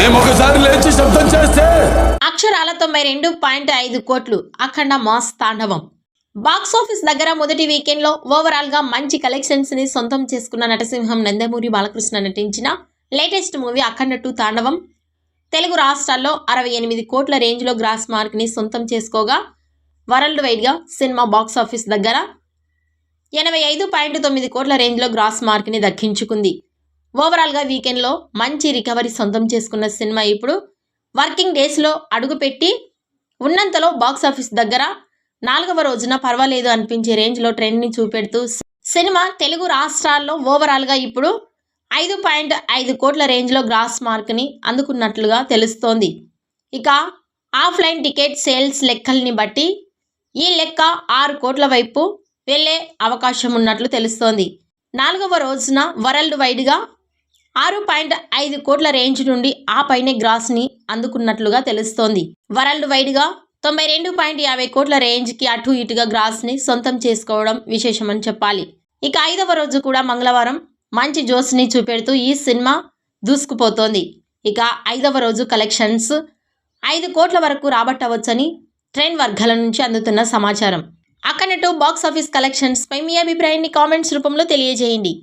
మేము ఒకసారి లేచి శబ్దం చేస్తే అక్షరాల 92.5 కోట్లు అఖండ మాస్ తాండవం. బాక్సాఫీస్ దగ్గర మొదటి వీకెండ్ లో ఓవరాల్ గా మంచి కలెక్షన్స్ ని సొంతం చేసుకున్న నటసింహం నందమూరి బాలకృష్ణ నటించిన లేటెస్ట్ మూవీ అఖండ 2 తాండవం తెలుగు రాష్ట్రాల్లో 68 కోట్ల రేంజ్ లో గ్రాస్ మార్క్ ని సొంతం చేసుకోగా వరల్డ్ వైడ్ గా సినిమా బాక్సాఫీస్ దగ్గర 85.9 కోట్ల రేంజ్ లో గ్రాస్ మార్క్ ని దక్కించుకుంది. ఓవరాల్ గా వీకెండ్ లో మంచి రికవరీ సొంతం చేసుకున్న సినిమా ఇప్పుడు వర్కింగ్ డేస్ లో అడుగుపెట్టి ఉన్నంతలో బాక్సాఫీస్ దగ్గర 4వ రోజున పర్వాలేదు అనిపించే రేంజ్ లో ట్రెండ్ ని చూపెడుతూ సినిమా తెలుగు రాష్ట్రాల్లో ఓవరాల్ గా ఇప్పుడు 5.5 కోట్ల రేంజ్ లో గ్రాస్ మార్క్ ని అందుకున్నట్లుగా తెలుస్తోంది. ఇక ఆఫ్లైన్ టికెట్ సేల్స్ లెక్కల్ని బట్టి ఈ లెక్క 6 కోట్ల వైపు వెళ్లే అవకాశం ఉన్నట్లు తెలుస్తోంది. 4వ రోజున వరల్డ్ వైడ్ గా 6.5 కోట్ల రేంజ్ నుండి ఆ పైనే గ్రాస్ ని అందుకున్నట్లుగా తెలుస్తోంది. వరల్డ్ వైడ్ గా 92.50 కోట్ల రేంజ్ కి అటు ఇటుగా గ్రాస్ ని సొంతం చేసుకోవడం విశేషమని చెప్పాలి. ఇక 5వ రోజు కూడా మంగళవారం మంచి జోస్ ని చూపెడుతూ ఈ సినిమా దూసుకుపోతోంది. ఇక 5వ రోజు కలెక్షన్స్ 5 కోట్ల వరకు రాబట్టవచ్చని ట్రెండ్ వర్గాల నుంచి అందుతున్న సమాచారం. అఖండ 2 బాక్సాఫీస్ కలెక్షన్స్ పై మీ అభిప్రాయాన్ని కామెంట్స్ రూపంలో తెలియజేయండి.